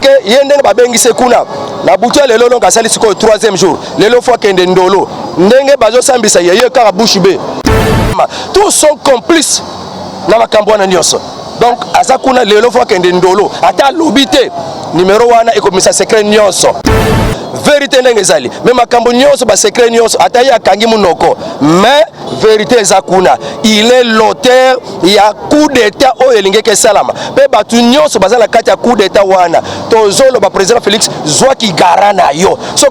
que yende ba bengise kuna na butu lelo longa sali siko 3e jour lelo fois kende ndolo ndenge bazo sambisa yeye kaka bouche be tous sont complices na makambo na nyonso. Donc azakuna lelo fois kende ndolo ata lobité numéro 1 ekomisa secret nyonso vérité ndenge ezali mais makambo nyonso ba secret nyonso ata ya kangi munoko mais vérité ezakuna il est l'auteur ya coup d'état o elingeke salama pe batu nyonso bazala kati ya coup d'état wana tozolo ba président Félix zwaki garana yo so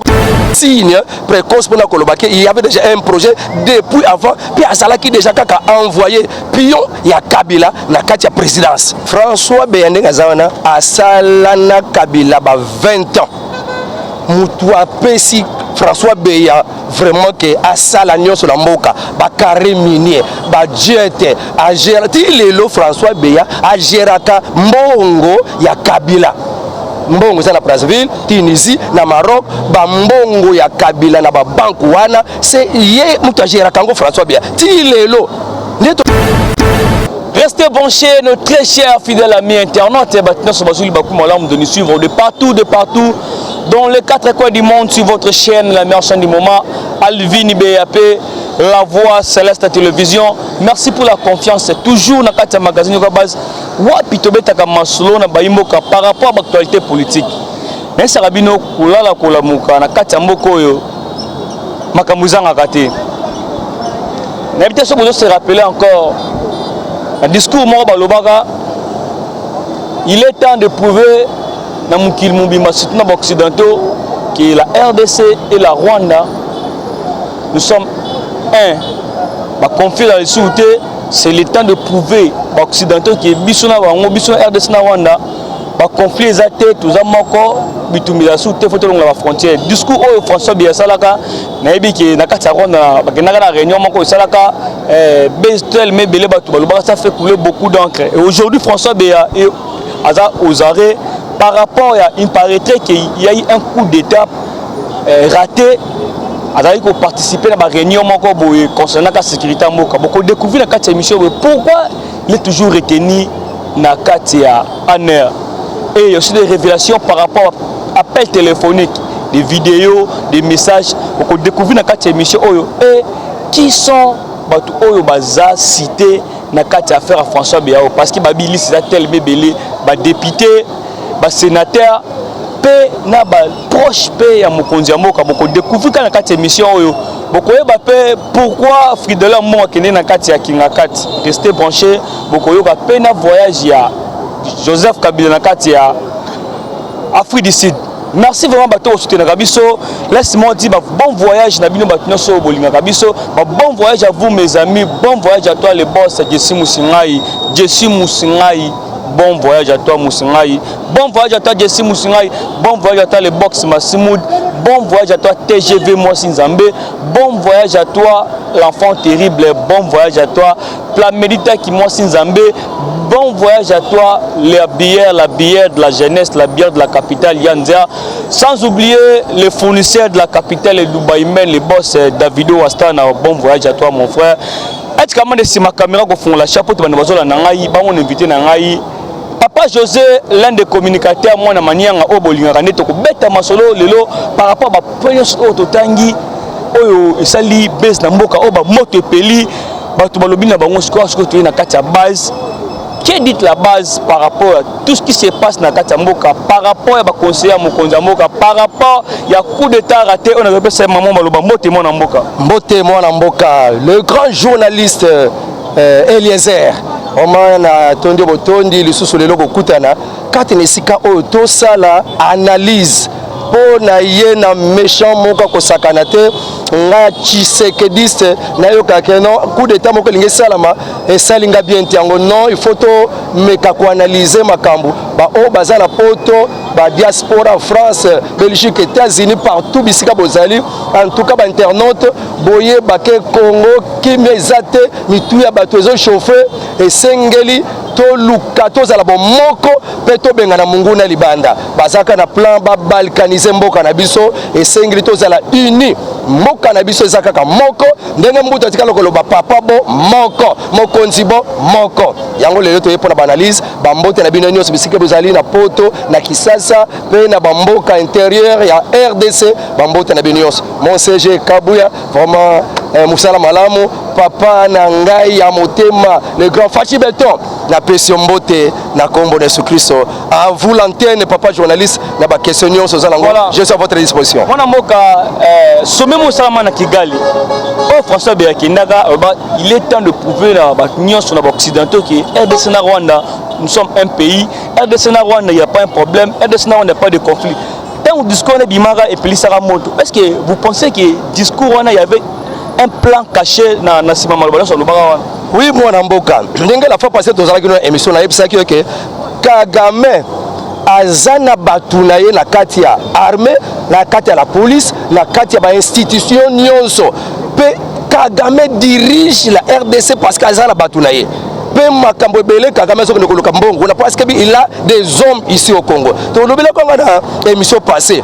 signe précoce pour na kolobake il y avait déjà un projet depuis avant puis azalaki déjà kaka envoyé pion ya Kabila na kati ya présidence François Beyande ngazawana asalana Kabila ba 20 ans Moutoua Pessi François Beya vraiment que asala nyonso la mboka ba carré minier ba jet a gerati lelo François Beya a geraka mbongo ya Kabila mbongo za na Brazzaville Tunisie na Maroc ba mbongo ya Kabila na ba banque wana c'est yé muta geraka ngo François Beya ti lelo neto. Restez branchés, nos très chers fidèles amis internautes, et maintenant sur Bazouli Bakou Malam de nous suivre de partout, dans les 4 coins du monde sur votre chaîne, la meilleure chaîne du moment, Alvini BAP, La Voix Céleste à Télévision. Merci pour la confiance, c'est toujours dans le magazine de base. Par rapport à l'actualité politique. Mais c'est Rabino Koulala Koulamuka, na Katambokoyo, Makamuzanga Kate. N'habitez ce que se rappeler encore. Un discours Balobaka, il est temps de prouver dans les occidentaux que la RDC et la Rwanda, nous sommes un. Conflit dans les sûretés, c'est le temps de prouver aux occidentaux que Bissona RDC et Rwanda, conflit exacté, tout ça encore, bitumila sûreté, faut que la frontière. Discours où François Biasalaka, naïbi qui n'a qu'à Rwanda, qui n'a qu'à la réunion, moko Salaka, Bestel, mais Belé Batouba, ça fait couler beaucoup d'encre. Et aujourd'hui, François Béa est aux arrêts par rapport à, il paraîtrait qu'il y a eu un coup d'état raté. Il faut participer à la réunion concernant la sécurité. Beaucoup découvrir la émission. Pourquoi il est toujours retenu dans Katia Aner? Et il y a aussi des révélations par rapport à appels téléphoniques, des vidéos, des messages. Beaucoup découvrir dans cette émission. Et qui sont les cités dans cette affaire à François Béa? Parce que Babili, c'est tel bébé, député, sénateur. Na ba proche pe ya mokonzi mboka boko découvrir kana kati émission oyo boko yeba pe pourquoi Fridolin mo akene na kati ya kinga kati rester branché boko yoka pe na voyage ya Joseph Kabila na kati ya Afrique du Sud. Merci vraiment bato soutenir Kabiso. Laisse-moi dire bon voyage na bino bato so bolinga Kabiso. Bon voyage à vous mes amis, bon voyage à toi les boss Jessie Moussingai. Bon voyage à toi Moussingai. Bon voyage à toi Jessie Moussingai. Bon voyage à toi les box Massimoud. Bon voyage à toi TGV Moissinzambe. Bon voyage à toi l'enfant terrible. Bon voyage à toi Plamédita qui Moissinzambe. Bon voyage à toi la bière de la jeunesse, la bière de la capitale Yanzia. Sans oublier les fournisseurs de la capitale et Dubaï, les boss Davido Astana. Bon voyage à toi mon frère. Est-ce que si ma caméra ko fond la chapeau tu vas nous la nangai, ba on invité nangai. Papa José, l'un des communicateurs, moi, na manianga au bolinga neto ko beta masolo lelo par rapport à premier auto tangi oyo esali base na mboka o ba moto peli ba to balobi na bango siko to na kati ya base. Que dit la base par rapport à tout ce qui se passe na kati ya mboka, par rapport à ba conseiller mokonza mboka, par rapport ya coup d'état raté on a repéré ça maman baloba mbote mo na mboka. Mbote mo na mboka, le grand journaliste Eliezer Omana tondi botondi lisusu lelo kokutana kati nesika oyo tosala analyse po na ye na méchant moko kosakana te nga Tshisekediste na yoka ke non coup d'état moko lingi salama esalinga bien tiango non il faut to meka ko analyser makambu ba o bazala poto ba diaspora France Belgique États-Unis partout bisika bozali en tout cas ba internaute boye ba ke Congo kimezate mitu ya bato ezo chauffer esengeli to luka to zala bo moko pe to benga na mungu na libanda bazaka na plan ba balkaniser mboka na biso esengeli to zala uni mboka na biso eza kaka moko ndenge mbutu atikala koloba papa bo moko mokonzi bo moko yango lelo toye pona banalise bambote na bino nyonso bisike bozali na poto na Kisasa pe na bamboka intérieur ya RDC bambote na bino nyonso mon CG Kabuya vraiment musala malamu papa na ngai ya motema le grand Fachi Beton na pesi mbote na kombo de Jésus Christ à vous l'antenne papa journaliste na ba question nyonso za lango je suis à votre disposition mwana mboka sommet musala na Kigali oh François Beyakindaga il est temps de prouver na ba nyonso na ba occidentaux que RDC na Rwanda nous sommes un pays RDC na Rwanda il y a pas un problème RDC na Rwanda pas de conflit tant au discours na Bimara et Pelisara Moto est-ce que vous pensez que discours wana il y avait un plan caché na sima malobalo sur le baga. Oui mwana mboka ndenge la fois passée tozalaki na émission na yebisaki que Kagame azana batuna ye na kati ya armée na kati ya la police na kati ya ba institution nyonso pe Kagame dirige la RDC parce qu'azana batuna ye pe makambo ebele Kagame soko ndekoluka mbongo na parce que il a des hommes ici au Congo to lobela konga na émission passée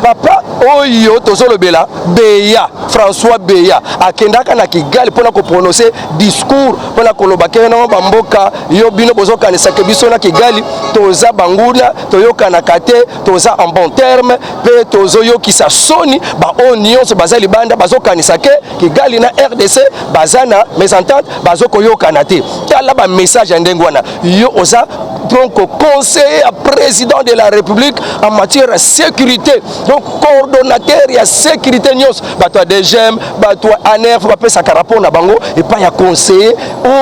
papa oyo tozolobela Beya François Beya akendaka na Kigali pona ko prononcer discours pona koloba ke na bamboka yo bino bozokanisa ke biso na Kigali toza banguna toyokana kate toza en bon terme pe tozoyokisa soni ba onionso bazali banda bazokanisa ke Kigali na RDC bazana mésentente bazokoyokana te tala ba message ndengwana yo oza donc conseiller à président de la République en matière de sécurité donc coordonnateur ya sécurité nyos bato de GEM bato ANEF bape sa rapport na bango et pas ya conseiller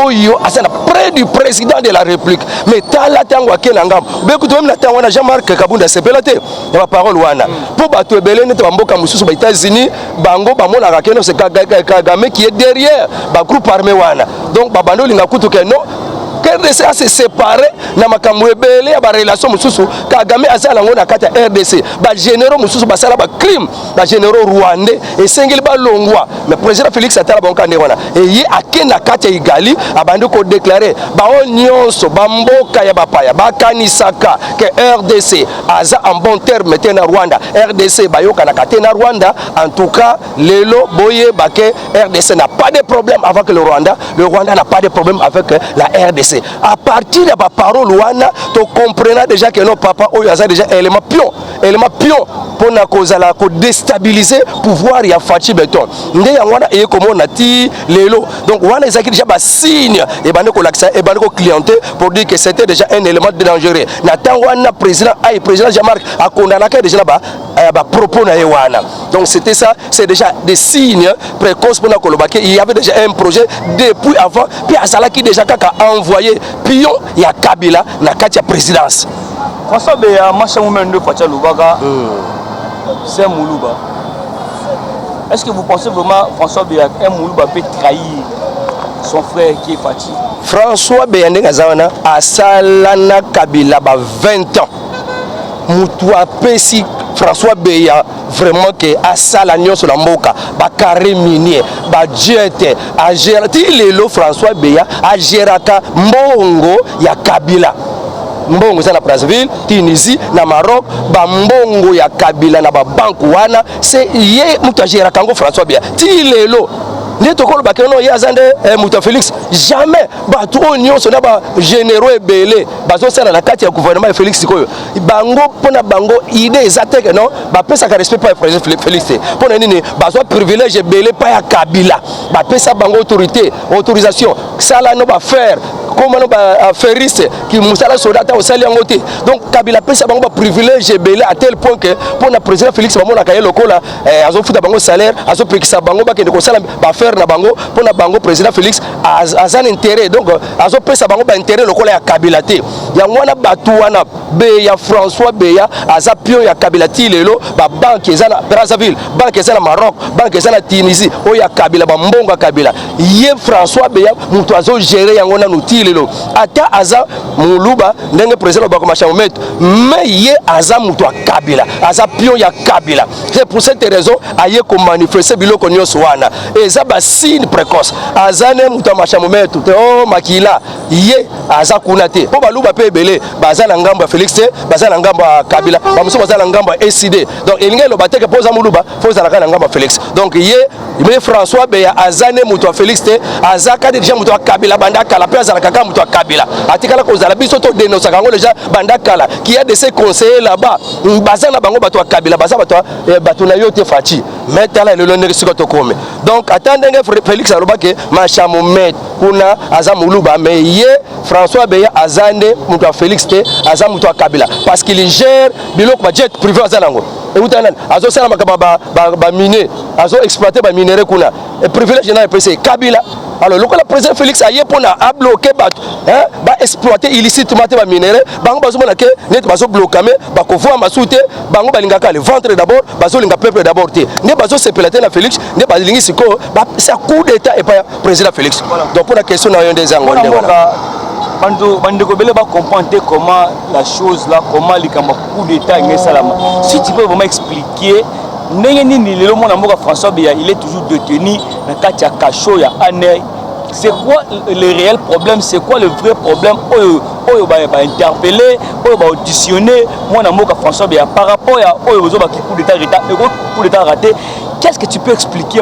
oyo asana près du président de la République mais tala tango akela ngam beku to même na tango na Jean-Marc Kabunda sepelate ya parole wana pour bato ebele ne mboka mususu ba États-Unis bango bamona ka keno c'est Kagame qui est derrière ba groupe armé wana donc babando linga kutu ke non RDC a se séparé na makambo ebele ya ba relation mususu Kagame azala ngona kata RDC ba généraux mususu basala ba crime ba généraux rwandais et sengeli ba longwa mais président Félix atala banka ne wana et ye akena kata igali abandi ko déclarer ba nyonso ba mboka ya bapaya ba kanisaka que RDC aza en bon terme te na Rwanda RDC bayoka na kata na Rwanda en tout cas lelo boye ba que RDC n'a pas de problème avec le Rwanda n'a pas de problème avec la RDC à partir de la parole wana tu comprends déjà que nos papa oyo aza déjà élément pion pour na kozala ko déstabiliser pouvoir ya Fachi Beton nde ya wana e komona ti lelo donc wana ezaki déjà ba signe et bande ko l'accès et bande ko clienter pour dire que c'était déjà un élément dangereux na tant wana président Jean-Marc a condamné déjà ba propos na wana donc c'était ça c'est déjà des signes précoces pour na kolobake il y avait déjà un projet depuis avant puis azala qui déjà kaka envoyé pion ya Kabila na kati ya présidence François Beya macha mumendo Facha Lubaga c'est Moulouba est-ce que vous pensez vraiment François Beya un Moulouba peut trahir son frère qui est Fachi François Beya ndenge zawana asalana Kabila ba 20 ans mutu apesi François Beya vraiment que asala nyonso na mboka ba carré minier ba jet a gerati lelo François Beya a geraka mbongo ya Kabila mbongo za na Brazzaville Tunisie na Maroc ba mbongo ya Kabila na ba banque wana c'est ye mutu a geraka ngo François Beya ti lelo ne tokolo bakeno ya zande mutu Félix jamais ba to nyonso na ba généraux ebele bazo sala na kati ya gouvernement Félix koyo bango pona bango idée exacte non ba pesa ka respect pas président Félix pona nini bazo privilège ebele pa ya Kabila ba pesa bango autorisation sala no ba faire comment no ba feriste qui musala soldata au sali ngote donc Kabila pesa bango ba privilège ebele à tel point que pona président Félix bamona ka lokola azo futa bango salaire azo pekisa bango ba kende ko sala ba faire na bango pona bango président Félix azan intérêt donc azo pesa bango ba intérêt lokola ya Kabila te ya ngwana batu wana Beya François Beya aza pion ya Kabila ti lelo ba banque ezana Brazzaville banque ezana Maroc banque ezana Tunisie o ya Kabila ba mbonga Kabila ye François Beya mutu azo gérer yango na nuti lelo ata aza Moulouba ndenge président ba komasha mometo mais ye aza mutu a Kabila aza pion ya Kabila c'est pour cette raison aye ko manifester biloko nyonso wana eza ba signe précoce azane mutu a masha mometo te o makila ye aza kuna te po baluba pe pe belé baza na ngambo ya Félix te baza na ngambo ya Kabila ba muso baza na ngambo ya SID donc elinga lo bateke poza muluba poza na ngambo ya Félix donc ye François Beya azane muto Félix te azaka déjà muto Kabila banda kala pe azala kaka muto Kabila atikala ko zala biso to dénoncer kango déjà banda kala qui a de ses conseillers là-bas baza na bango bato Kabila baza bato na yo te fachi metala le lonne siko to kome donc attendenge Félix alobake machamo met kuna aza muluba mais ye François Beya azande muto Félix te aza muto Kabila parce qu'il gère biloko ba jet privé azalango et utanan azo sala makaba ba miner azo exploiter ba minerai kuna et privilège na PC Kabila alors le président Félix a yepona a bloqué hein ba exploiter illicitement ba minerai bango bazo mona ke net bazo bloquer mais ba ko voir masute bango balingaka le ventre d'abord bazo linga peuple d'abord te ne bazo se pelater na Félix ne balingi siko ba c'est coup d'état et pas président Félix donc pour la question na yonde zango Bando Kobele va comprendre comment la chose là, comment les coup d'état et salama. Si tu peux vraiment expliquer, François Beya, il est toujours détenu dans Katia Kacho, ya Ané. C'est quoi le réel problème? C'est quoi le vrai problème? On va interpeller, on va auditionner. Moi, François Beya, par rapport à coup d'état raté. Qu'est-ce que tu peux expliquer?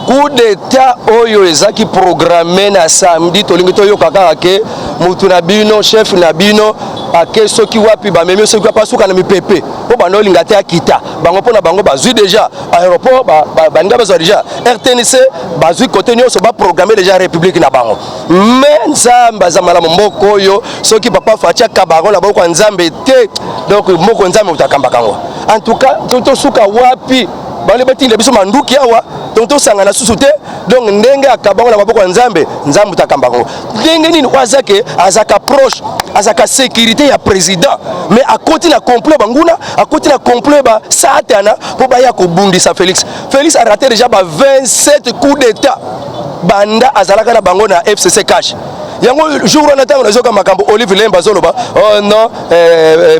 Coup d'état oyo ezaki programmé na samedi tolingi toyo kaka ke mutu na bino chef na bino ake soki wapi ba memi soki pa suka na mipepe po bano linga te akita bango pona bango bazui déjà aéroport ba nga bazo déjà RTNC bazui côté nyonso ba programmer déjà république na bango mais nzamba za mala mboko oyo soki papa fatia kabaro na boko nzambe te donc moko nzambe utakamba kango en tout cas tonto suka wapi bale batile biso manduki awa tonto sanga na susu te donc ndenge akabango na maboko nzambe nzambe utakamba kango ndenge nini wazake azaka proche azaka sécurité ya président mais à côté na complot banguna à côté na complot ba satana po ba ya ko bundisa Félix a raté déjà ba 27 coups d'état banda azalaka na bango na FCC cash yango jour on attend on zoka makambo Olive Lemba zoloba oh non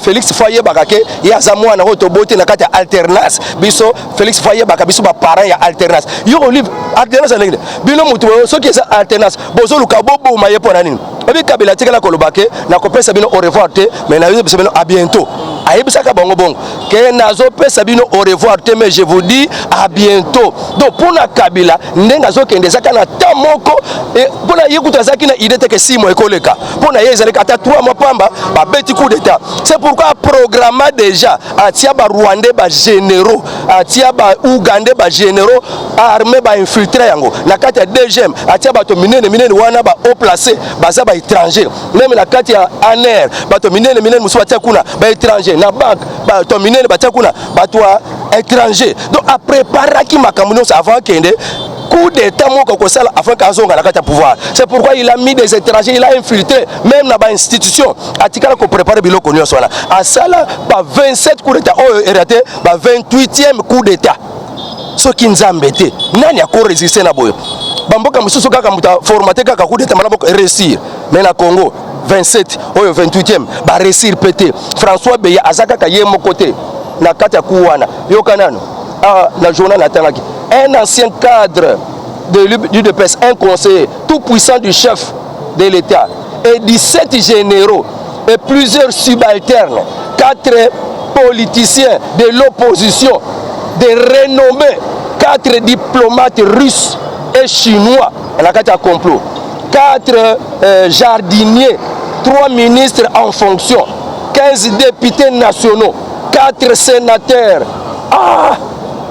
Félix Foyer bakake ya zamwa na roto bote na kati alternance biso Félix Foyer baka biso ba parents ya alternance yo Olive alternance nengine bino mutu soki eza alternance bozo luka bobo maye pona nini ebi Kabila tikala kolobake na kopesa bino au revoir te mais na yo bino à bientôt ayebisaka bongo bongo ke nazo pesa bino au revoir te mais je vous dis à bientôt donc pour na Kabila ndenga zo kende zaka na tamoko et pour na yekuta zaki na idée que 6 mois ekoleka pour na yezaleka ata 3 mois pamba ba beti coup d'état c'est pourquoi programme déjà atia ba Rwandais ba généraux atia ba Ougandais ba généraux armés ba infiltré yango na kati ya DGM atia ba to minene wana ba haut placé baza ba étranger même na kati ya ANR ba to minene musu atia kuna ba étranger na banque ba to minene ba tia kuna ba to étranger donc a préparer ki makambo avant kende coup d'état moko ko sala afin qu'azonga na kata pouvoir c'est pourquoi il a mis des étrangers il a infiltré même na ba institution atikala ko préparer biloko nyonso wana a sala ba 27 coup d'état o raté ba 28e coup d'état soki nzambe te nani ako résister na boyo bamboka mususu kaka muta formaté kaka coup d'état malaboko réussir mais na Congo 27 oyo 28e ba réussir pété François Beya azaka ka ye mokoté na kata kuwana yokanano la journée natangaki un ancien cadre de l'UDPS, un conseiller tout puissant du chef de l'État et 17 généraux et plusieurs subalternes, 4 politiciens de l'opposition, des renommés, 4 diplomates russes et chinois, on a 4 complots, 4 jardiniers, 3 ministres en fonction, 15 députés nationaux, 4 sénateurs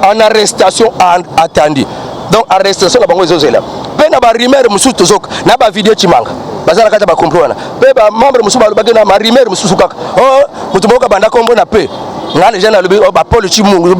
en arrestation attendue. Donc arrestation na bango ezozela. Pe na ba rumeur mususu tozok na ba video chimanga. Bazala kata ba comprendre. Pe ba membre mususu ba na ma rumeur mususu kaka. Oh mutu boka banda kombo na pe. Ngana jana lobi ba Paul Chimungu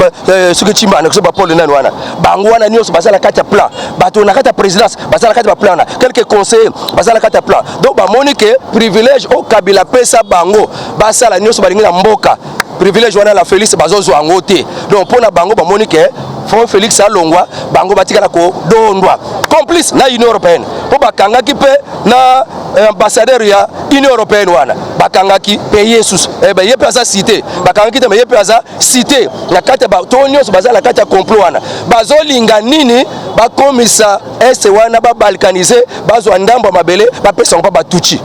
suki chimana ko ba Paul nani wana. Bango wana nyonso bazala kata plan. Bato na kata présidence bazala kata ba plan na. Quelques conseillers bazala kata plan. Donc ba monique privilège au Kabila pesa bango. Basala nyonso balingi na mboka. Privilège wana la Félix bazozo angote. Donc pona bango ba monique Fon Félix Alongwa bango batika na ko dondwa complice na Union européenne po bakanga ki pe na ambassadeur ya Union européenne wana bakanga ki pe Jesus ba yepe asa cité bakanga ki te yepe asa cité na kata ba tonyo so bazala kata complot wana bazolinga nini bakomisa ese wana ba balkaniser bazo ndambo mabele ba pesa pa batuchi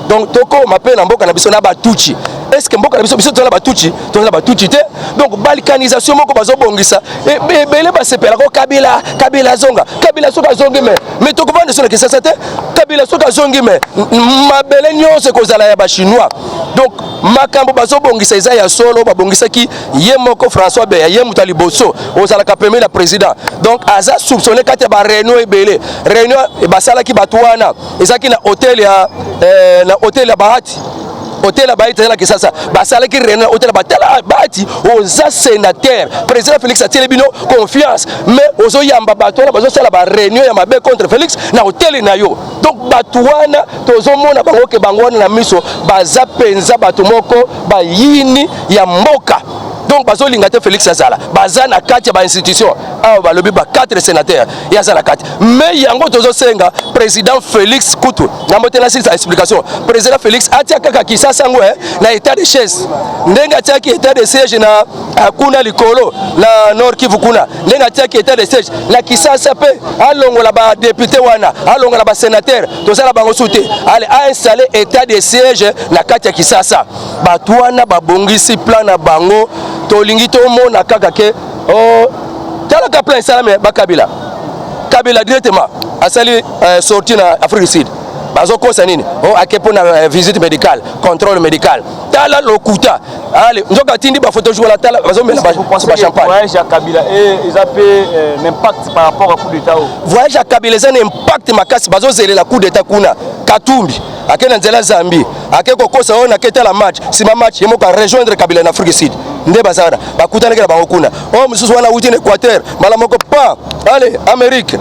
Donc toko mape na mboka na biso na batuchi. Est-ce que mboka na biso toza batuchi te? Donc balkanisation moko bazo bongisa et belé ba sepela ko Kabila zonga soka zongi mais toko vendre sur que ça te Kabila soka zongi mais mabele nyonso kozala ya ba chinois. Donc makambo bazo bongisa eza ya solo ba bongisa ki ye moko François Beya ye mutali boso ozala ka premier la président. Donc aza soupçonné kati ba réunion ebele réunion e basala ki batwana ezaki na hôtel ya Bahati. Hôtel Bahati la kisasa basala ki réunion hôtel Bahati oza sénateur président Félix Atielebino confiance mais ozo yamba batwana bazo sala ba réunion ya mabe contre Félix na hôtel na yo. Donc batwana tozo mona bango ke bangwana na miso baza penza bato moko ba yini ya mboka. Donc bazo lingate Félix Azala baza na kati ya ba institution awa balobi ba 4 sénateurs ya zala kati mais yango tozo senga président Félix Kutu na motela sa explication président Félix atia kaka kisasa ngo na état de chaise ndenga atia ki état de siège na kuna likolo na Nord Kivu kuna ndenga atia ki état de siège na kisasa pe alongola ba député wana alongola ba sénateur tozala bango soute ale a installer état de siège na kati ya kisasa batwana babongisi plan na bango tolingi to mona kaka ke tala ka plan salame ba Kabila directement asali sorti na Afrique du Sud bazo kosa nini akepo na visite médicale contrôle médical tala lokuta allez ndoka tindi ba photo jouer la tala bazo mela ba champagne voyage à Kabila et ils appellent l'impact par rapport au coup d'état voyage à Kabila ça impact makasi bazo zele la coup d'état kuna Katumbi akena nzela Zambie akeko kosa ona keta la match sima match yemo ka rejoindre Kabila na Afrique du Sud nde bazara bakutana kala bango kuna mususu wana uti na Équateur mala moko pa allez Amérique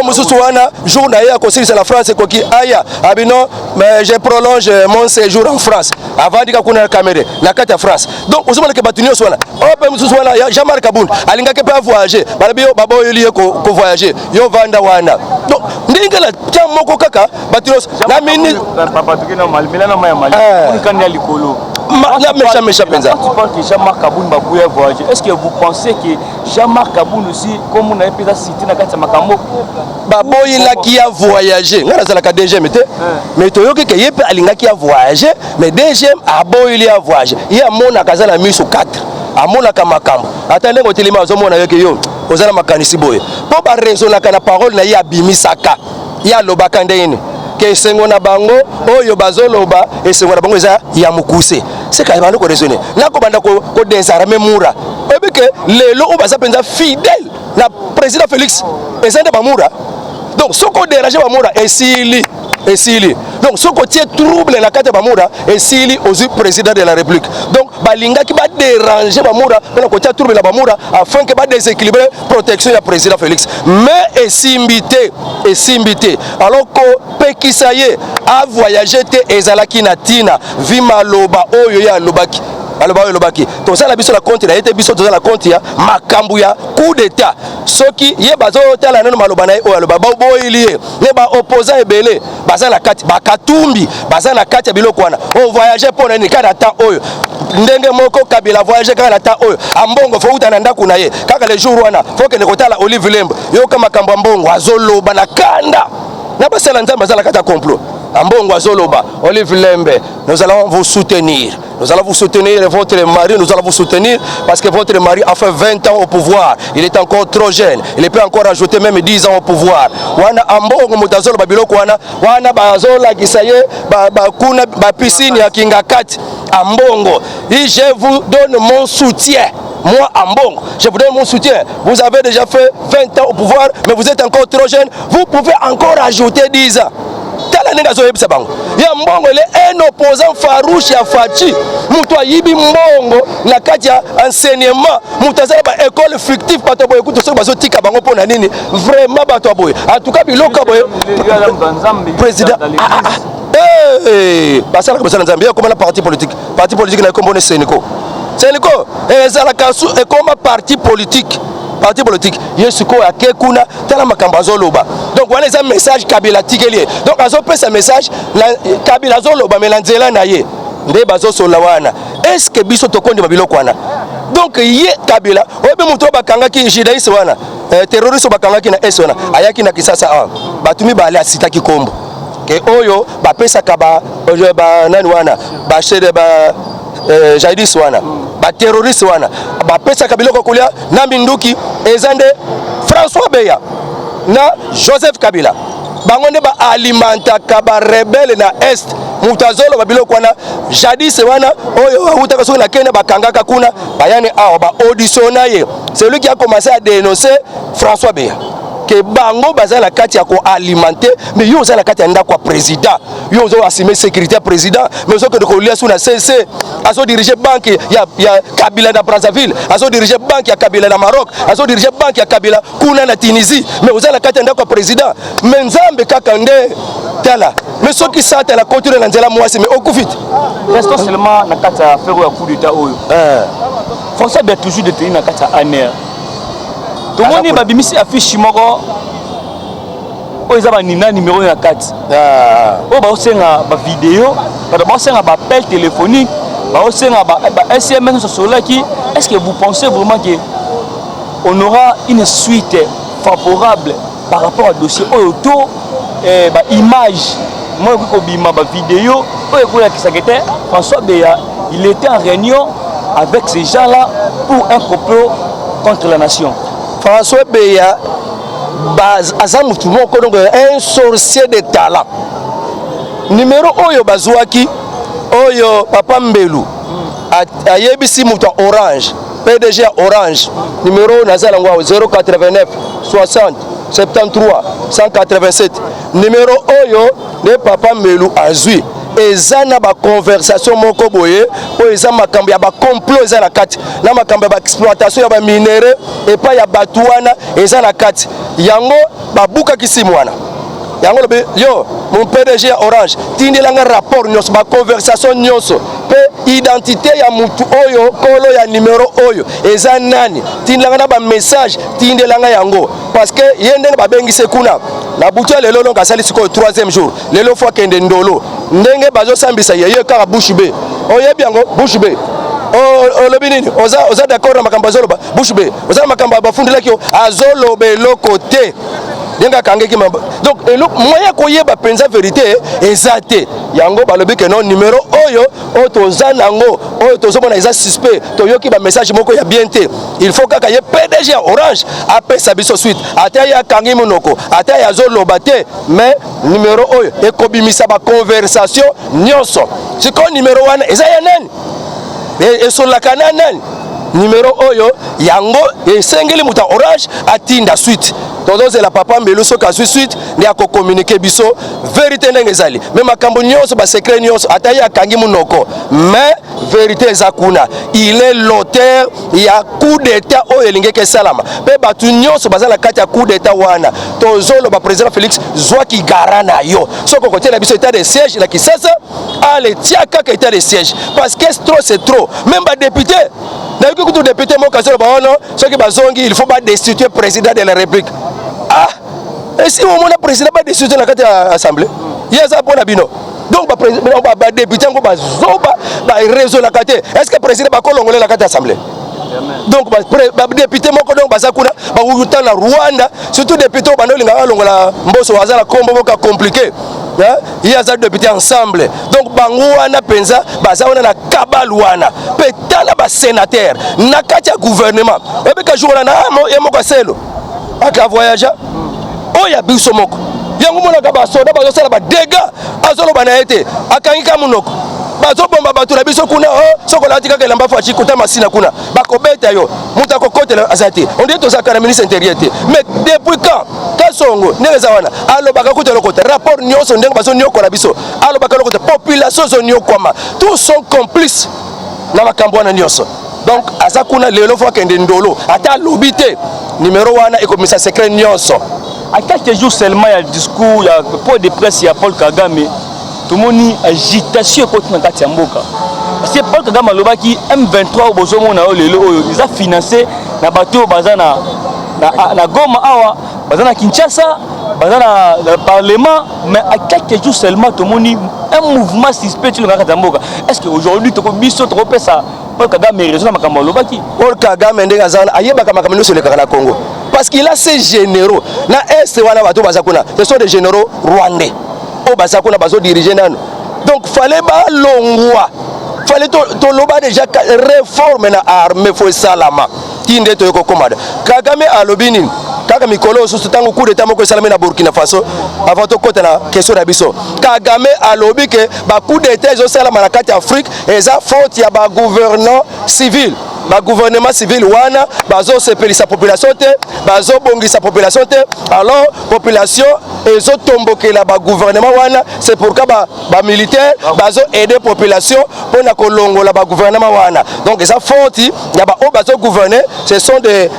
mususu wana jour na ya ko sur la France ko ki aya abino mais je prolonge mon séjour en France avant dika kuna Cameroun na kati ya France. Donc osomana ke batunio swana pe mususu wana Jean-Marc Kabund alinga ke pa voyager balabio baboyo liye ko voyager yo vanda wana. Donc ndingala tia moko kaka batunio na mini papa tukina mal milana maya mal on kan ya likolo la méchant penza. Tu penses que Jean-Marc Kabund va pouvoir voyager? Est-ce que vous pensez que Jean-Marc Kabund aussi, comme on a pu citer dans le Makambo, Baboy là qui a voyagé, on a la deuxième mais Toyoki qui est alinga qui a voyagé, mais deuxième Aboy il a voyagé. Il y a mon akazala mis sur 4. À mon akamakambo. Attendez au téléma au mon avec yo. Aux ala makanisi boy. Pour pas raison la kana parole na ya bimisaka. Ya lobakandeni. Que sengona bango oyo bazoloba et sengona bango eza ya mukuse. C'est quand même ko raisonner. Na ko banda ko densara memura. Ebe ke lelo o baza penza fidèle na président Félix. Et ça ba mura. Donc ce qu'on dérange Bamoura et Sili. Donc ce côté trouble la carte Bamoura et Sili aux président de la République. Donc Balinga qui va déranger Bamoura, le côté trouble la Bamoura afin que va déséquilibrer protection du président Félix. Mais et Simbité. Alors que Pekisaye a voyagé te ezalaki natina vima loba oyo ya lobaki. Alors lobaki to ça la biso la compte na été biso to la compte ya makambu ya coup d'état soki ye bazo tala nano maloba na o aloba ba boyili ne ba opposant ebele baza na kati ba Katumbi baza na kati ya biloko wana o voyager pour na nikana ta oyo ndenge moko Kabila voyager kana ta oyo ambongo fo utana ndaku na ye kaka le jour wana faut que ne kotala Olive Lembe yo kama makambu ambongo azoloba na kanda na basala nzamba bazala kata complot ambongo azoloba Olive Lembe nous allons vous soutenir. Nous allons vous soutenir, votre mari, nous allons vous soutenir parce que votre mari a fait 20 ans au pouvoir. Il est encore trop jeune. Il peut encore ajouter même 10 ans au pouvoir. Wana ambongo mutazolo babiloko wana bazola kisaye kuna ba piscine ya Kingakati ambongo. Et je vous donne mon soutien. Moi ambongo, je vous donne mon soutien. Vous avez déjà fait 20 ans au pouvoir, mais vous êtes encore trop jeune. Vous pouvez encore ajouter 10 ans. Il y a mbongo un opposant farouche ya Fachi muto ayibi mbongo na kati ya enseignement muto azala ba école fictive pato boye kuto so bazo tika bango pona nini vraiment bato boye en tout cas biloko boye président basala ko Nzambe comme la parti politique na kombo Seniko ezala kasu e comme parti politique yesuko ya kekuna tala makambo azoloba donc wana eza message Kabila tikelier donc azopesa message Kabila azoloba melanzela na ye nde bazosola wana est-ce que biso tokondi babiloko wana donc ye Kabila obe muto bakanga ki jidaisi wana terroriste bakanga ki na es wana ayaki na Kisasa batumi bale asitaki kombo ke oyo bapesaka nani wana bachede jadis wana baterroriste wana bapesaka biloko kolia na minduki eza nde François Beya na Joseph Kabila bango nde baalimentaka barebele na est mutazolo babiloko wana jadis wana oyo awutaka soki na Kenya bakangaka kuna bayane awa ba-auditionna ye celui qui a commencé à dénoncer François Beya que bango baza la kati ya ko alimenter mais yo za la kati ya ndako président yo zo assumer sécurité président mais zo que de kolia sous na CC aso diriger banque ya Kabila na Brazzaville aso diriger banque ya Kabila na Maroc aso diriger banque ya Kabila kuna na Tunisie mais oza la kati ya ndako président mais nzambe kaka nde tala mais ceux qui sortent la culture na nzela mwasi mais okufit restons seulement na kati ya faire ya coup d'état oyo François Beya toujours de tenir na kati ya aner tout le monde babimisi affiche moko oyo eza banina numéro na kati oyo baosenga bavideo baosenga bappel téléphonique baosenga ba SMS sosolaki. Est-ce que vous pensez vraiment que on aura une suite favorable par rapport au dossier oyo to image moi kobima bavideo oyo kolakisa kete François Beya il était en réunion avec ces gens-là pour un complot contre la nation. François Beya azamutu moko donc un sorcier de talent numéro oyo bazwaki oyo papa Mbelu ayebisi mutu Orange PDG Orange numéro nazala ngwa 089 60 73 187 numéro oyo ne papa Mbelu azwi eza na ba conversation moko boye oyo eza makambo ya ba complot eza na kati na makambo ya ba exploitation ya ba minere et pas ya batuana eza na kati yango babuka kisimu wana yango lobe yo mon PDG Orange tindelanga rapport nyonso ba conversation nyonso pe identité ya mutu oyo kolo ya numéro oyo eza nani tindelanga na ba message tindelanga yango parce que yende na babengise kuna na butu lelo longa sali siko 3e jour lelo fois kende ndolo ndenge bazo sambisa yeye kaka bouche be oyebi yango bouche be o lobi nini oza d'accord na makambo azoloba bouche be oza na makambo bafundilaki azoloba eloko te denga kangeki mamba donc moyen koyeba penza vérité ezate yango balobi ke non numéro oyo otoza nango oyo tozomona eza suspect toyoki ba message moko ya bien te il faut kaka ye PDG Orange apesa biso suite ata ya kangi monoko ata ya zoloba te mais numéro oyo ekobimisa ba conversation nyonso siko numéro 1 eza ya nani esolaka nani numéro oyo yango esengeli muta Orange atinda suite tozo la papa Mbelu soka suite ni ako communiquer biso vérité ndenge ezali mais makambo nyonso ba secret nyonso atayi akangi munoko mais vérité ezakuna il est l'auteur ya coup d'état oyo elingeke salama pe batu nyonso bazala kati ya coup d'état wana tozolo ba président Félix zwaki garana yo soko côté na biso état de siège la Kisasa ale tiaka ka état de siège parce que c'est trop même ba député na yoki kutu député mo kaselo ba ono soki bazongi il faut ba destituer président de la République. Ah, et si on a président pas décision dans la assemblée, il y a ça pour la bino. Donc ba député ngo ba zoba ba réseau la kate. Est-ce que président ba kolongole la kate assemblée? Donc ba député moko donc ba sakuna ba wuta la Rwanda, surtout député ba ndolinga longola mboso wazala kombo boka compliqué. Il y a ça député ensemble. Donc bango wana penza baza wana na kabalwana. Petala ba sénateur na kati ya gouvernement. Ebe ka jour na moko selo. Aka voyager oya biso moko yango mona ka ba soda bazo sala ba dégâts azolo bana été akangika munoko bazo bomba bato la biso kuna soko la tika kelamba fachi kota masina kuna bakobeta yo muta kokotela azati on dit to zakana ministre intérieur mais depuis quand kasongo neza wana alo bakakuta lokota rapport nyonso ndenge bazo nyoko la biso alo bakalokota population zo nyokoma tous sont complices na makambo na nyonso. Donc azakuna lelo fois kende ndolo ata lobité numéro 1 ekomisa secret nyonso. À quelques jours seulement il y a le discours, il y a le point de presse, il y a Paul Kagame. Tout le monde agitation contre la Katiamboka. Parce que Paul Kagame lobaki M23 au bozomo na lelo ils a financé na bateau bazana na Goma awa, bazana Kinshasa, bazana le parlement, mais à quelques jours seulement tout le monde un mouvement suspect sur la Katiamboka. Est-ce qu'aujourd'hui tu biso trop ça Paul Kagame raison na makambo lobaki? Paul Kagame ndenga zana ayebaka makambo sur le Congo. Parce qu'il a ces généraux. Na est wana bato bazakuna. Ce sont des généraux rwandais. o basa kuna bazo diriger nano. Donc fallait ba longwa. Fallait to loba déjà réforme na armée faut salama. Tinde to yoko komada. Kagame alobini kaka mikolo susu tango coup d'état moko salama na Burkina Faso avant to kota na question na biso. Kagame alobi ke ba coup d'état zo salama na kati Afrique eza faute ya ba gouvernement civil. Ba gouvernement civil wana bazo sepelisa population te bazo bongisa population te alors population ezo tombokela ba gouvernement wana c'est pourquoi ba militaire bazo aider population pour na kolongola ba gouvernement wana donc ça faute ya ba o bazo gouverner ce sont des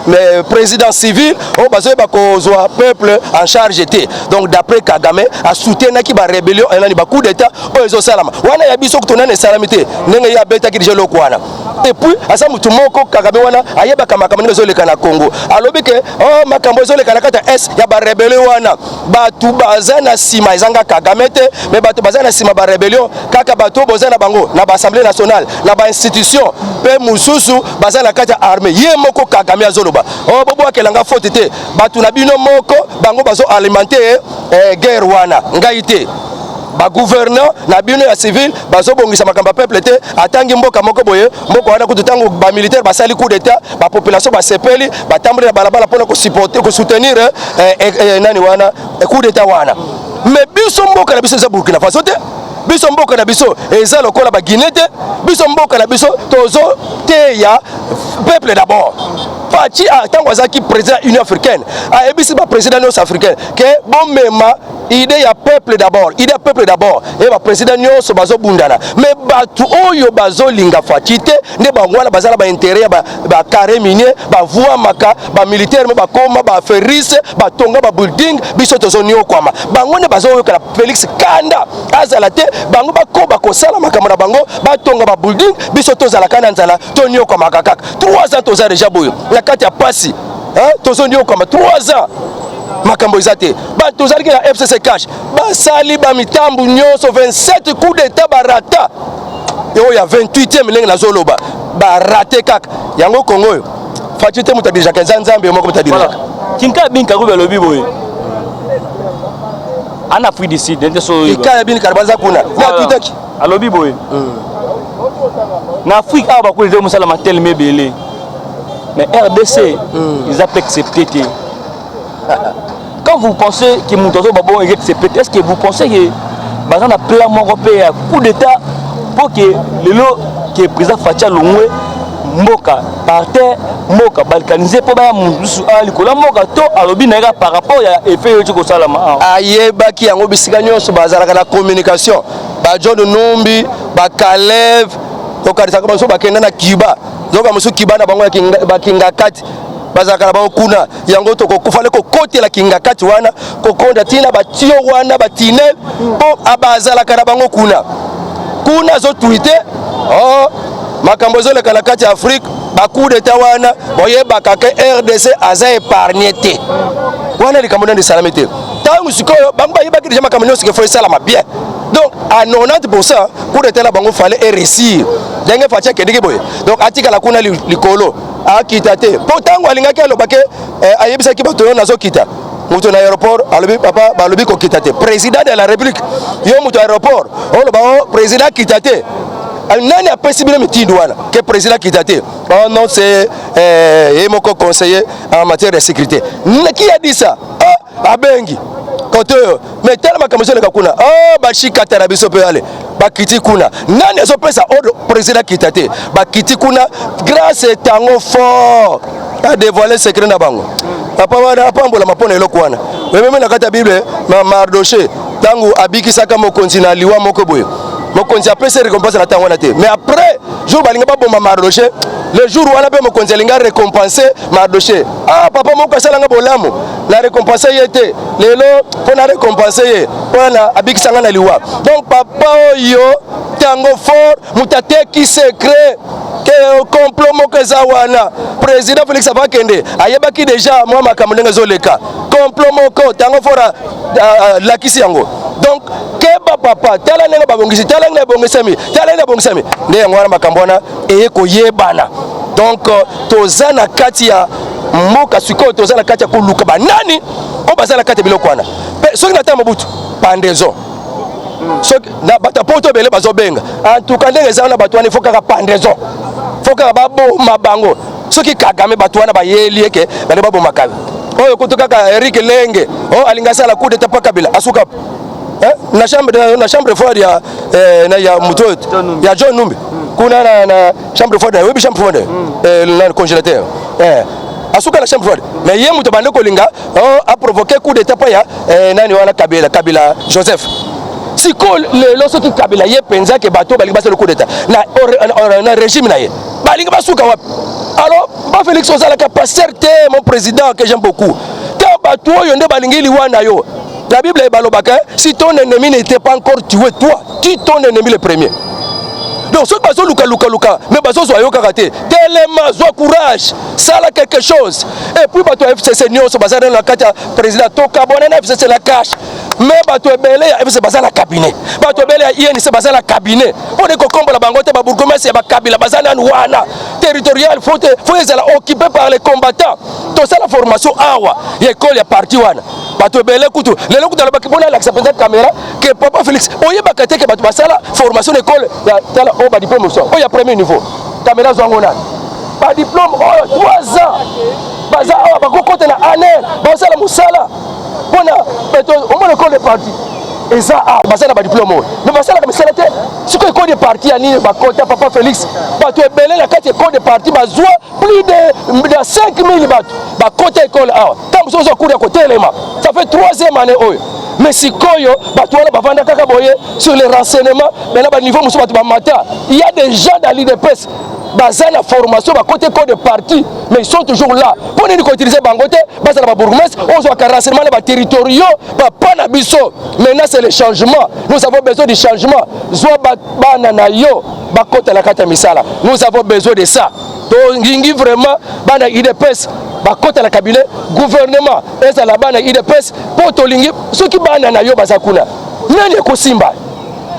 présidents civils o bazo ba kozwa peuple en charge te donc d'après Kagame a soutenu ki ba rébellion et ba coup d'état o ezo salama wana ya biso kutona ne salamité ndenge ya beta ki déjà lokwana et puis asa mutu moko Kagame wana ayeba kama kama ngezo leka na Congo alobi ke oh makambo ezo leka na kata S ya ba rebellion wana batu bazana sima ezanga Kagame te mais batu bazana sima ba rebellion kaka batu bozana bango na ba assemblée nationale na ba institution pe mususu bazana kata armée ye moko Kagame azoloba oh bobo akelanga faute te batu na bino moko bango bazo alimenter guerre wana ngai te ba gouverneur na bino ya civil bazo bongisa makamba peuple te atangi mboka moko boye mboka wana kutango ba militaire basali coup d'état ba population ba sepeli ba tambre na balabala pona ko supporter ko soutenir nani wana coup d'état wana mais biso mboka na biso za Burkina Faso te biso mboka na biso eza lokola ba Guinée te biso mboka na biso tozo te ya peuple d'abord Fachi tango azaki président Union africaine a ebisi ba président Union africaine que bon mema idée ya peuple d'abord idée ya peuple d'abord et ba président nyonso bazo bundana mais batu oyo bazo linga Fachi te ne bangwana bazala ba intérêt ba carré minier ba voie maka ba militaire me ba koma ba ferris ba tonga ba building biso tozo nyo kwama bangone bazo yo kala Félix Kanda azala te bango ba ko ba ko sala makamana bango ba tonga ba building biso tozala kana nzala to nyo kwama kaka 3 ans toza déjà boyo la kati ya pasi hein tozo nyo kwama 3 ans makambo izate ba tozalaki na FCC cash ba sali ba mitambu nyonso 27 coups d'état barata et il y a 28e lengi na zoloba ba raté kaka yango Congo yo Fachi te muta déjà 15 nzambe moko muta déjà kinka binka ko belobi boye en Afrique du Sud ndenge so ikaya bin karbaza kuna na tutaki alobi boye na Afrique aba ko ndio musala matel mebele mais RDC ils ont accepté. Quand vous pensez que Moutazo Babo est accepté, est-ce que vous pensez que bazan a plan européen coup d'état pour que le lot qui est président Facha Longwe Mboka par terre Mboka balkanisé pour ba musu ali kola Mboka to alobi nanga par rapport à effet yo tiko salama ayeba ki yango bisika nyonso bazala la communication ba John Numbi ba Kalev to karisa ko so ba kenda na Kiba zoka musu Kiba na bango ya ba kinga kati bazaka ba kuna yango to ko kufale ko kote la kinga kati wana ko konda tina ba tio wana ba tinel po abazala kana bango kuna zo tweeter oh makambo zo le kana kati Afrique ba coup d'état wana boye bakaka RDC aza épargné te wana likambo na salamité tangu sikoyo bango bayibaki déjà makambo nyonso ke faut salama bien donc à 90% coup d'état la bango fallait réussir ndenge Facha kendiki boye donc atika la kuna likolo akita te po tango alingaki alobake ayebisaki bato yo nazo kita mutu na aéroport alobi papa balobi ko kita te président de la république yo mutu aéroport oloba président kita te nani apesi bino mitindo wana que président kita te oh non c'est moko conseiller en matière de sécurité qui a dit ça abengi côté mais tellement comme ça le kakuna bashika tarabiso pe ale bakiti kuna nani azopesa ordre président kita te bakiti kuna grâce tango fort a dévoilé secret na bango papa wana apambola mapona eloko wana même na kata bible Mardoché tango abikisaka mokonzi na liwa moko boye mokonzi apesa récompense na tango na te mais après jour balinga ba bomba Mardoché le jour wana pe mokonzi alinga récompenser Mardoché papa moko asalanga bolamo la récompenser yete lelo pona récompenser ye pona abikisanga na liwa donc papa oyo tango fort mutate ki secret que complot moko zawana président Félix Abakende ayebaki déjà moi makambo ndenge zoleka complot moko tango fort lakisi yango donc keba papa tala ndenge babongisi tala ndenge bongisami tala ndenge bongisami nde yango wana makambo wana eye koyebana donc tozana kati ya mboka sikoyo tozana kati ya koluka banani o bazala kati ya biloko wana soki na tama butu pandezo soki na bato poto bele bazobenga en tout cas ndenge ezana bato wana faut kaka pendaison faut kaka baboma bango soki Kagame bato wana bayeli eke bale baboma Kabila oyo kutu kaka Eric Lenge alinga sala coup d'état pa Kabila asuka na chambre froide ya muto ya John Numbi kuna na chambre froide webi chambre froide le congélateur asuka la chambre froide mais ye muto bande kolinga a provoqué coup d'état pa ya nani wana Kabila Joseph siko le soki Kabila ye penza ke bato balinga basala coup d'état na régime na ye balinga basuka wapi alors ba Félix Ozala capacité mon président que j'aime beaucoup tant bato yo nde balingi liwana yo. La Bible est balobaka, si ton ennemi n'était pas encore tué, toi, tue ton ennemi le premier. Donc, ce que luka, mais baso soyo karaté. Tellement, sois courage, ça là quelque chose. Et puis, bato FCC Nyon, se basé dans la carte président, Toka Bonana FCC la cache. Mais bato belé, FCC basé la cabinet. Bato belé, IN se basé la cabinet. On est comme la bangote, Babourgomès et Bakabila, Bazana Nouana. Territorial, faut être occupé par les combattants. Tout ça, la formation, awa, l'école, il y a parti wana. Bato belé, couteau. Les locaux dans le bac, on a l'accepté de caméra, que Papa Félix, on y a bakate, que bato basala, formation d'école, il y a diplôme, il y a premier niveau. Caméra Zangona. Pas diplôme, 3 ans. Baza, bakokote na année, basala musala. On a l'école des partis. Et ça, basala ba diplôme. Mais basala comme ça, si l'école des partis, ani bakota Papa Félix, bato est belé la carte école des partis, bazoa plus de 5000 bato. Bakota école a. Quand vous avez cours à côté l'élément, ça fait 3e année. Mais si Koyo, sur les renseignements, mais là, niveau il y a des gens dans l'IDPS, basés la formation, côté code de parti, mais ils sont toujours là. Pour nous utiliser Bangote, basé la bourgmestre, on voit qu'un renseignement les territoriaux, pas nabiso. Maintenant, c'est le changement. Nous avons besoin du changement. Nous avons besoin de ça. Donc, vraiment, bana IDPS, bakota la cabinet, gouvernement, et ça la bana IDPS, pour tolingi, ceux qui bana na yo bazakuna. Nani ko simba.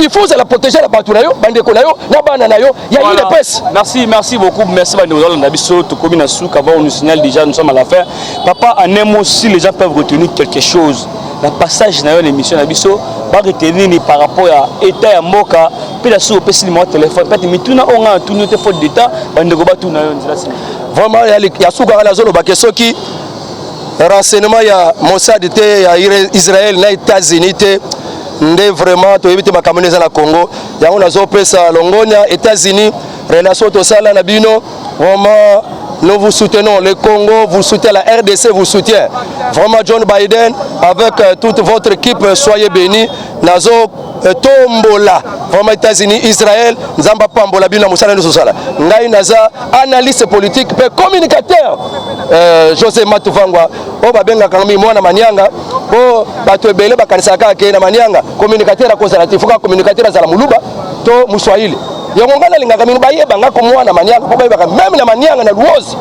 Il faut la protéger la batunayo, bande konayo, na bana na yo, il y a IDPS. Merci beaucoup, merci Bandola Nabiso, Tokomi Nasouk, avant on nous signale déjà, nous sommes à la fin. Papa, en un mot, si les gens peuvent retenir quelque chose, le passage dans l'émission Nabiso, va retenir par rapport à l'état à Moka, puis la soupe, si le téléphone, peut-être, mais tout le monde a un tourné de faute d'état, Bandogoba tout le monde. Vraiment, il y a souvent la zone où qui renseignement, il y a Mossad, il y a Israël, les États-Unis, ndé vraiment to yebite makamone za na Congo yango nazo pesa longonya États-Unis relation to sala na bino vraiment nous vous soutenons le Congo vous soutient la RDC vous soutient vraiment John Biden avec toute votre équipe soyez bénis nazo tombola vraiment États-Unis Israël nzamba pambola bino musala no sala ngai naza analyste politique pe communicateur José Matuvangwa o babenga kangami mwana manyanga o bato ebele bakanisaka ke na manyanga communicateur conservatif ka communicateur za la muluba to muswahili yango ngana lingaka minu bayeba ngako mwana manyanga po bayeba même na manyanga na luozi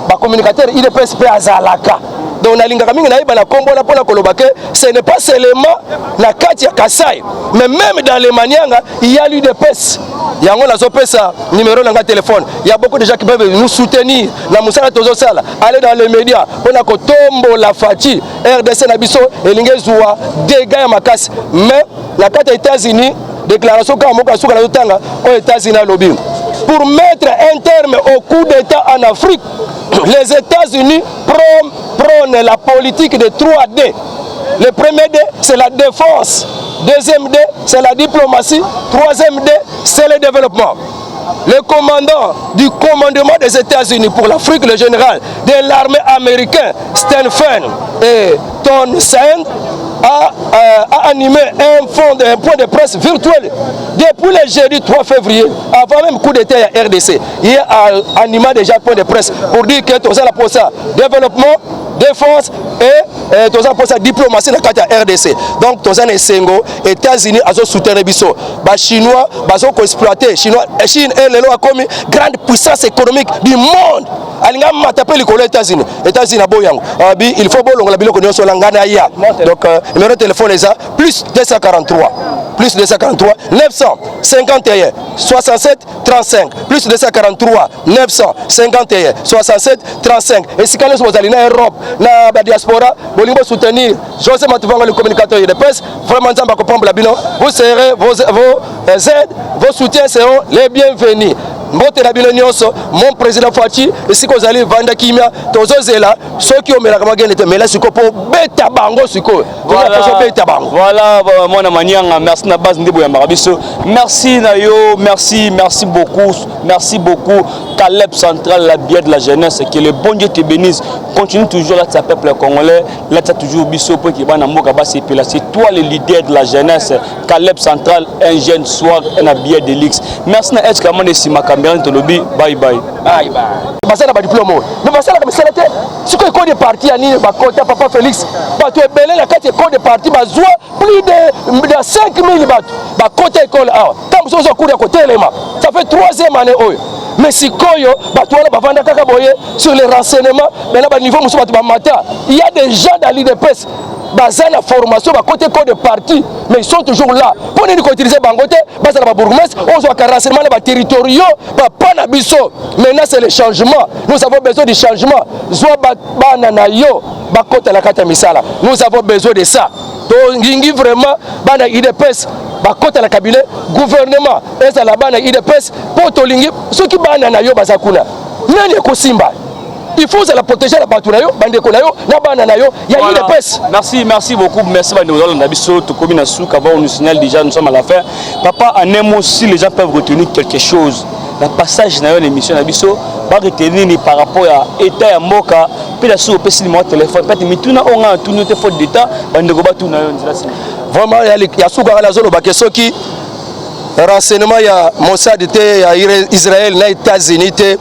ba communicateur IDPS pe azalaka donc na lingaka mingi na yeba na kombo na pona kolobake ce n'est pas seulement na kati ya Kasai mais même dans les manyanga il y a l'UDPS yango nazo pesa numéro na téléphone il y a beaucoup de gens qui peuvent nous soutenir na musala tozo sala aller dans les médias pona ko tombo la fati RDC na biso elinge zuwa dégâts ya makasi mais la carte des États-Unis déclaration quand moka suka na tanga aux États-Unis à lobby pour mettre un terme au coup d'état en Afrique. Les États-Unis prônent la politique de 3D. Le premier D, c'est la défense. Deuxième D, c'est la diplomatie. Troisième D, c'est le développement. Le commandant du commandement des États-Unis pour l'Afrique, le général de l'armée américaine, Stenfen et Ton Sand, a animé un point de presse virtuel depuis le jeudi 3 février, avant même coup d'état à RDC. Il a animé déjà un point de presse pour dire que tout ça pour ça, développement, défense et tout ça pour ça, diplomatie dans la RDC. Donc tout ça, les États-Unis ont soutenu les Chinois, ils ont exploité. Chine est grande puissance économique du monde. alinga matape likolo États-Unis na boyango il faut bolongola biloko nyonso langana ya donc numéro de téléphone est ça plus 243 951 67 35 plus 243 951 67 35 et si quand vous allez en Europe na ba diaspora bolingo soutenir José Matuvanga le communicateur de presse vraiment nzamba ko pambla bino vous serez vos aides vos soutiens seront les bienvenus. Mbote na bino nyonso mon président Fachi ici ko zali vanda kimia tozozela soki o melaka magene te mela siko po beta bango siko voilà mona manianga merci na base ndebo ya marabiso merci na yo merci beaucoup Caleb Central la bière de la jeunesse que le bon Dieu te bénisse continue toujours là ta peuple congolais là tu toujours biso pour ki bana mboka ba c'est toi le leader de la jeunesse Caleb Central un jeune soir un bière de luxe merci na est comment de simaka Tolobi, bye bye. Bye bye. Basala ba diplôme. Mais basala comme ça était. Ce que code de parti ani ba kota papa Félix. Ba tu belé la carte code de parti ba zoa plus de 5000 bateaux. Ba kota école a. Comme ça zo courir à côté les ma. Ça fait 3e année oyo. Mais si koyo ba tu ba vanda kaka boye sur les renseignements, mais là ba niveau muso ba mata. Il y a des gens dans l'IDPS basé la formation ba côté code de parti mais ils sont toujours là pour nous utiliser bangote base la bourgmestre on soit renseignement les territoriaux pas na biso maintenant c'est le changement nous avons besoin du changement soit bana na yo ba côté la kata misala nous avons besoin de ça donc ngingi vraiment bana IDPS ba côté la cabinet gouvernement et ça la bana IDPS pour tolingi ceux qui bana na yo bazakuna nani ko simba. Il faut la protéger la baturayo, bandeko nayo, na bana nayo, il y a une épaisse. Merci beaucoup, merci bandeko nabiso, to komi na souk avant on nous signale déjà nous sommes à la fin. Papa en un mot si les gens peuvent retenir quelque chose. Le passage dans l'émission nabiso va retenir par rapport à état ya mboka, pe la sou pesi numéro téléphone, peut-être mituna onga tout notre faute d'état, bandeko ba tout na yo ndila si. Vraiment il y a souka la zone ba keso ki renseignement ya Mossad était ya Israël na États-Unis te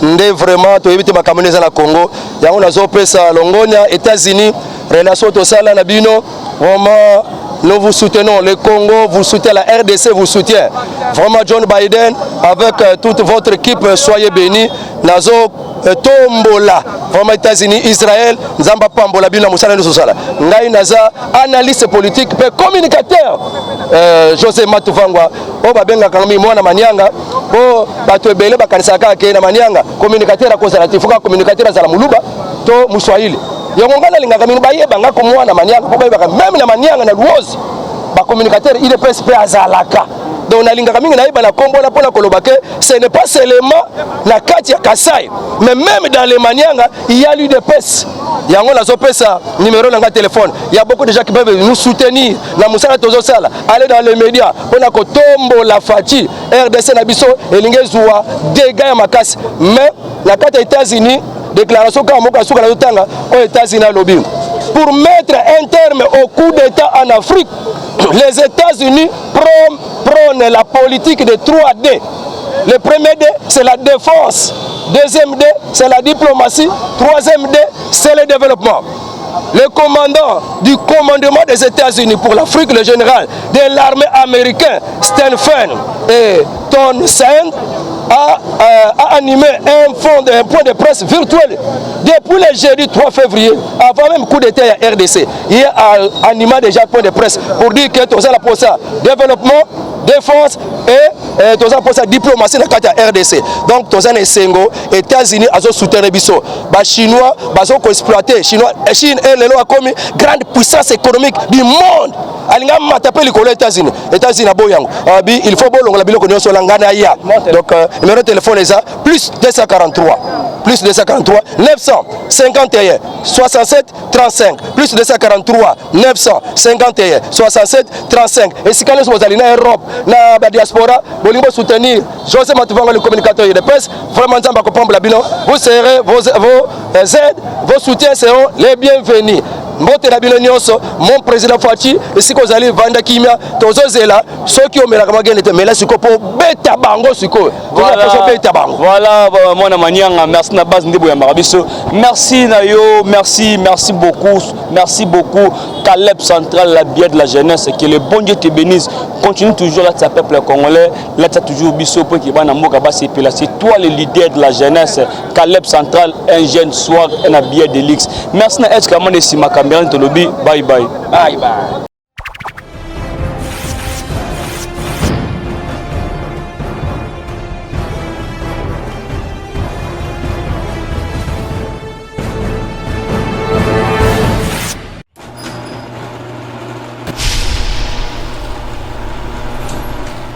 ndé vraiment to éviter makamone za la Congo yango nazo pesa longonia États-Unis relation to sala na bino vraiment nous vous soutenons le Congo vous soutenez la RDC vous soutient vraiment John Biden avec toute votre équipe soyez bénis nazo tombola vraiment États-Unis Israël nzamba pambola bino musala nso sala ngai naza analyste politique pe communicateur José Matuvangwa o babenga kangami mwana manyanga po bato ebele bakanisa kaka na manyanga communicateur a conservatif fuka communicateur za la muluba to muswahili yango ngana lingaka mingi bayeba ngako mwana manyanga po bayeba même na manyanga na luozi ba communicateur il est PSP azalaka donc na lingaka mingi na yeba na kombo na pona kolobake ce n'est pas seulement na kati ya Kasai mais même dans les manyanga il y a l'UDPS yango nazo pesa numéro na téléphone il y a beaucoup de gens qui peuvent nous soutenir na musala tozo sala aller dans les médias pona ko tombo la Fachi RDC na biso elinge zuwa dégâts ya makasi mais la carte États-Unis déclaration quand moka suka na tanga aux États-Unis à lobby pour mettre un terme au coup d'état en Afrique. Les États-Unis prônent la politique de 3D. Le premier D, c'est la défense. Deuxième D, c'est la diplomatie. Troisième D, c'est le développement. Le commandant du commandement des États-Unis pour l'Afrique, le général de l'armée américaine, Stephen et Townsend, a animé un point de presse virtuel depuis le jeudi 3 février, avant même le coup d'État à RDC. Il a animé déjà un point de presse pour dire que tout ça la pour ça développement, défense et tout ça pour ça diplomatie dans la RDC. Donc tout ça les Sengo, États-Unis a soutenu biso. Ba Chinois, bazo exploiter Chinois, Chine est le comme grande puissance économique du monde. Alinga matape likolo États-Unis. États-Unis na boyango. Il faut bolongola biloko nyonso langana ya. Donc numéro de téléphone est ça plus 243 951 67 35 plus 243 951 67 35 et si quand vous allez en Europe na ba diaspora bolingo soutenir José Matuvanga le communicateur de presse vraiment nzamba ko pambla bino vous serez vos aides vos soutiens seront les bienvenus. Mbote na bino nyonso mon président Fachi ici ko zali vanda kimia tozozela soki o melaka magene te mela siko po beta bango siko voilà mona manianga merci na base ndebo ya marabiso merci na yo merci beaucoup Caleb Central, la bière de la jeunesse, que le bon Dieu te bénisse. Continue toujours là, ta peuple congolais, là, tu as toujours Bisso pour qui va dans Moka. C'est toi le leader de la jeunesse. Caleb Central, un jeune soir, un bière de l'X. Merci, est-ce que je suis ma caméra, bye bye. Bye bye.